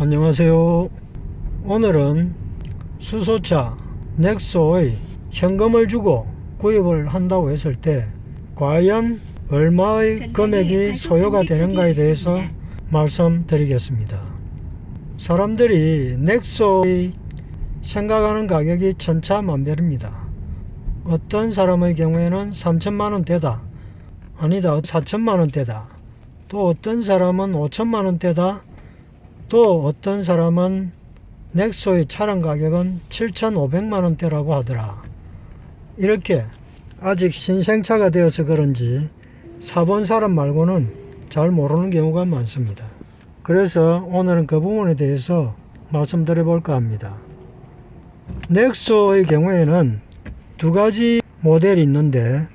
안녕하세요. 오늘은 수소차 넥소의 현금을 주고 구입을 한다고 했을 때 과연 얼마의 금액이 소요가 되는가에 대해서 말씀드리겠습니다. 사람들이 넥소의 생각하는 가격이 천차만별입니다. 어떤 사람의 경우에는 3천만원대다, 아니다 4천만원대다, 또 어떤 사람은 5천만원대다, 또 어떤 사람은 넥소의 차량 가격은 7,500만원대라고 하더라. 이렇게 아직 신생차가 되어서 그런지 사본 사람 말고는 잘 모르는 경우가 많습니다. 그래서 오늘은 그 부분에 대해서 말씀드려 볼까 합니다. 넥소의 경우에는 두 가지 모델이 있는데,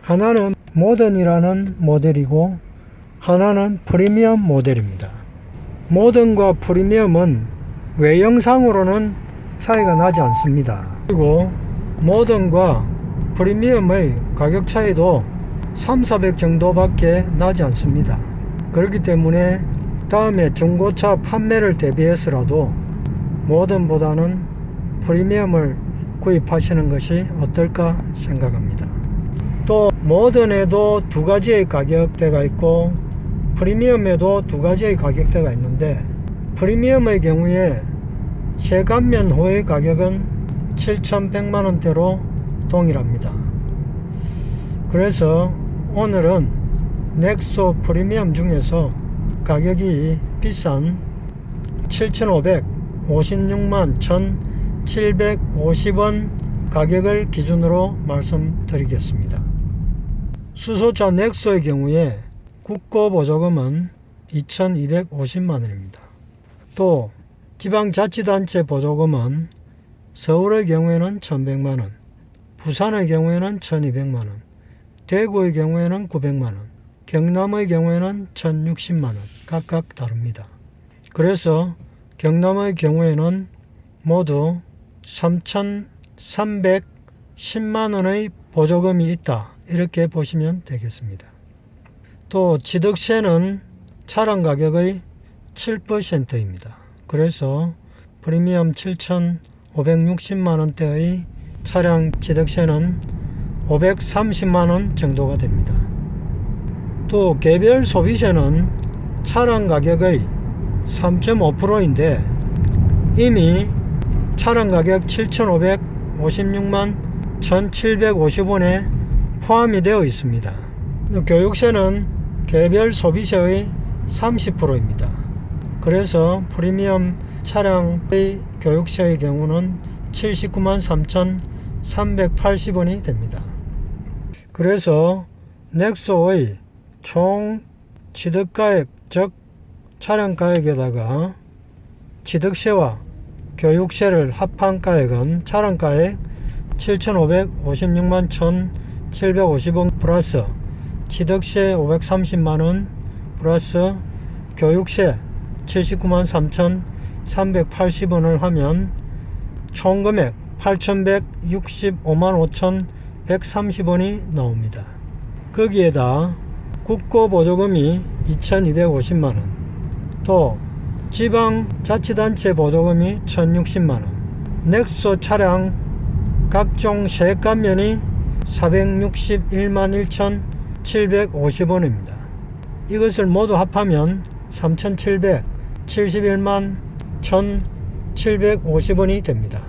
하나는 모던이라는 모델이고 하나는 프리미엄 모델입니다. 모던과 프리미엄은 외형상으로는 차이가 나지 않습니다. 그리고 모던과 프리미엄의 가격 차이도 3,400 정도밖에 나지 않습니다. 그렇기 때문에 다음에 중고차 판매를 대비해서라도 모던보다는 프리미엄을 구입하시는 것이 어떨까 생각합니다. 또 모던에도 두 가지의 가격대가 있고 프리미엄에도 두 가지의 가격대가 있는데, 프리미엄의 경우에 세관면 후의 가격은 7,100만원대로 동일합니다. 그래서 오늘은 넥소 프리미엄 중에서 가격이 비싼 7,556만 1,750원 가격을 기준으로 말씀드리겠습니다. 수소차 넥소의 경우에 국고보조금은 2,250만원입니다. 또 지방자치단체 보조금은 서울의 경우에는 1,100만원, 부산의 경우에는 1,200만원, 대구의 경우에는 900만원, 경남의 경우에는 1,060만원 각각 다릅니다. 그래서 경남의 경우에는 모두 3,310만원의 보조금이 있다, 이렇게 보시면 되겠습니다. 또 취득세는 차량 가격의 7%입니다. 그래서 프리미엄 7,560만원대의 차량 취득세는 530만원 정도가 됩니다. 또 개별 소비세는 차량 가격의 3.5%인데 이미 차량 가격 7,556만 1,750원에 포함이 되어 있습니다. 교육세는 개별 소비세의 30%입니다. 그래서 프리미엄 차량의 교육세의 경우는 79만 3,380원이 됩니다. 그래서 넥소의 총 취득가액, 즉 차량가액에다가 취득세와 교육세를 합한 가액은 차량가액 7,556만 1,750원 플러스 취득세 530만원 플러스 교육세 79만 3,380원을 하면 총금액 8,165만 5,130원이 나옵니다. 거기에다 국고보조금이 2,250만원, 또 지방자치단체 보조금이 1,060만원, 넥소 차량 각종 세관면이 461만 1,750원입니다. 이것을 모두 합하면 3,771만 1,750원이 됩니다.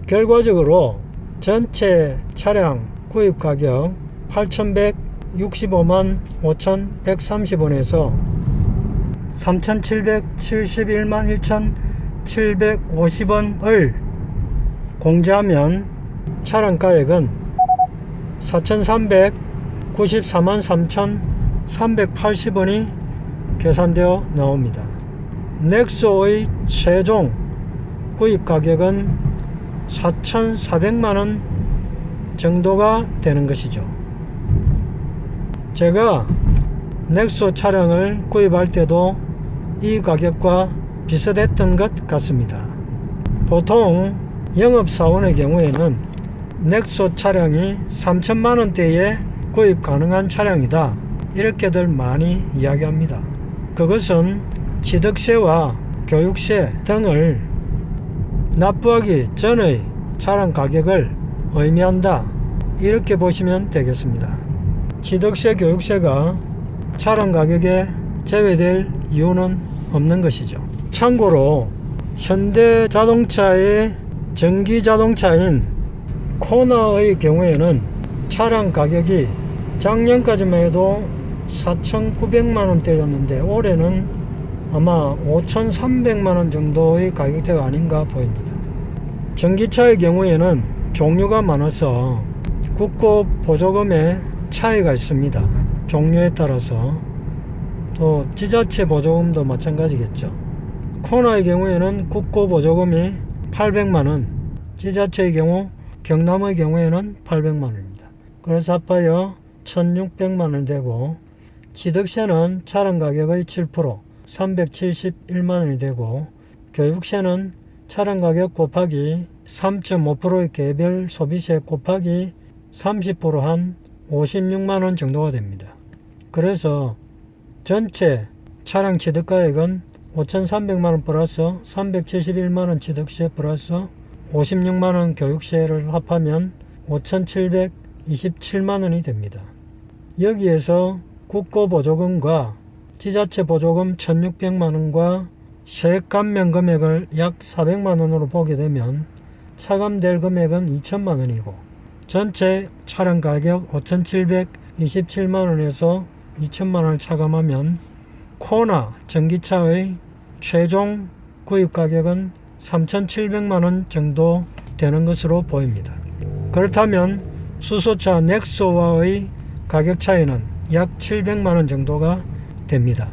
결과적으로 전체 차량 구입 가격 8,165만 5,130원에서 3,771만 1,750원을 공제하면 차량 가액은 4,394만 3,380원이 계산되어 나옵니다. 넥소의 최종 구입 가격은 4,400만원 정도가 되는 것이죠. 제가 넥소 차량을 구입할 때도 이 가격과 비슷했던 것 같습니다. 보통 영업사원의 경우에는 넥소 차량이 3천만원대에 구입 가능한 차량이다, 이렇게들 많이 이야기합니다. 그것은 취득세와 교육세 등을 납부하기 전의 차량 가격을 의미한다, 이렇게 보시면 되겠습니다. 취득세, 교육세가 차량 가격에 제외될 이유는 없는 것이죠. 참고로 현대자동차의 전기자동차인 코나의 경우에는 차량 가격이 작년까지만 해도 4,900만원대였는데 올해는 아마 5,300만원 정도의 가격대가 아닌가 보입니다. 전기차의 경우에는 종류가 많아서 국고 보조금에 차이가 있습니다. 종류에 따라서. 또 지자체 보조금도 마찬가지겠죠. 코나의 경우에는 국고 보조금이 800만원, 지자체의 경우 경남의 경우에는 800만원입니다. 그래서 합하여 1600만원 되고, 취득세는 차량 가격의 7% 371만원이 되고, 교육세는 차량 가격 곱하기 3.5%의 개별 소비세 곱하기 30% 한 56만원 정도가 됩니다. 그래서 전체 차량 취득가액은 5,300만원 플러스 371만원 취득세 플러스 56만원 교육세를 합하면 5,727만원이 됩니다. 여기에서 국고 보조금과 지자체 보조금 1,600만원과 세액 감면 금액을 약 400만원으로 보게 되면 차감될 금액은 2천만원이고, 전체 차량 가격 5,727만원에서 2천만원을 차감하면 코나 전기차의 최종 구입 가격은 3,700만원 정도 되는 것으로 보입니다. 그렇다면 수소차 넥소와의 가격 차이는 약 700만원 정도가 됩니다.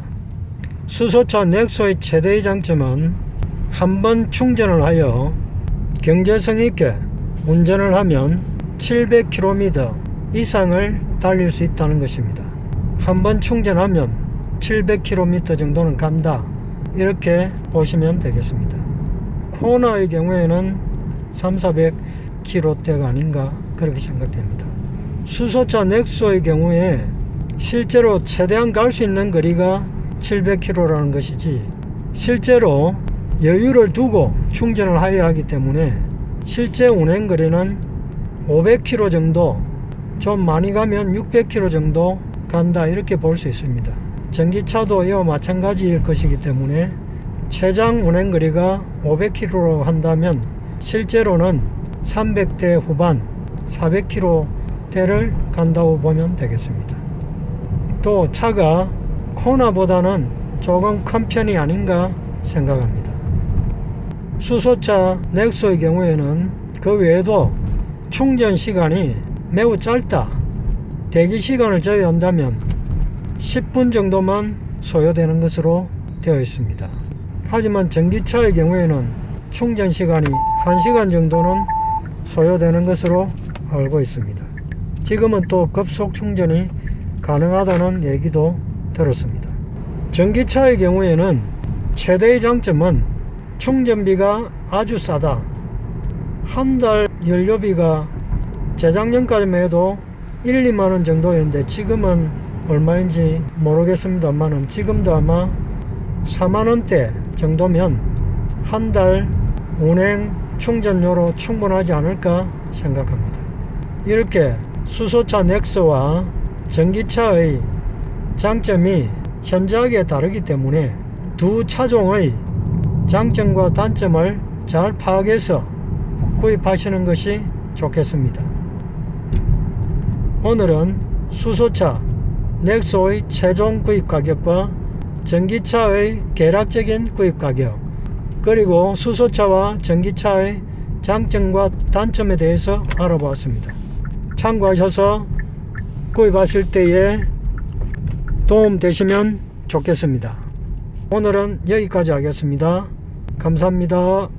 수소차 넥소의 최대의 장점은 한번 충전을 하여 경제성 있게 운전을 하면 700km 이상을 달릴 수 있다는 것입니다. 한번 충전하면 700km 정도는 간다, 이렇게 보시면 되겠습니다. 코나의 경우에는 300-400km대가 아닌가 그렇게 생각됩니다. 수소차 넥소의 경우에 실제로 최대한 갈 수 있는 거리가 700km라는 것이지, 실제로 여유를 두고 충전을 하여야 하기 때문에 실제 운행 거리는 500km 정도, 좀 많이 가면 600km 정도 간다, 이렇게 볼 수 있습니다. 전기차도 이와 마찬가지일 것이기 때문에 최장 운행 거리가 500km로 한다면 실제로는 300대 후반 400km대를 간다고 보면 되겠습니다. 또 차가 코나보다는 조금 큰 편이 아닌가 생각합니다. 수소차 넥소의 경우에는 그 외에도 충전 시간이 매우 짧다, 대기 시간을 제외한다면 10분 정도만 소요되는 것으로 되어 있습니다. 하지만 전기차의 경우에는 충전 시간이 1시간 정도는 소요되는 것으로 알고 있습니다. 지금은 또 급속 충전이 가능하다는 얘기도 들었습니다. 전기차의 경우에는 최대의 장점은 충전비가 아주 싸다. 한 달 연료비가 재작년까지만 해도 1, 2만원 정도였는데 지금은 얼마인지 모르겠습니다만은 지금도 아마 4만원대 정도면 한 달 운행 충전료로 충분하지 않을까 생각합니다. 이렇게 수소차 넥소와 전기차의 장점이 현저하게 다르기 때문에 두 차종의 장점과 단점을 잘 파악해서 구입하시는 것이 좋겠습니다. 오늘은 수소차 넥소의 최종 구입 가격과 전기차의 계략적인 구입 가격, 그리고 수소차와 전기차의 장점과 단점에 대해서 알아보았습니다. 참고하셔서 구입하실 때에 도움 되시면 좋겠습니다. 오늘은 여기까지 하겠습니다. 감사합니다.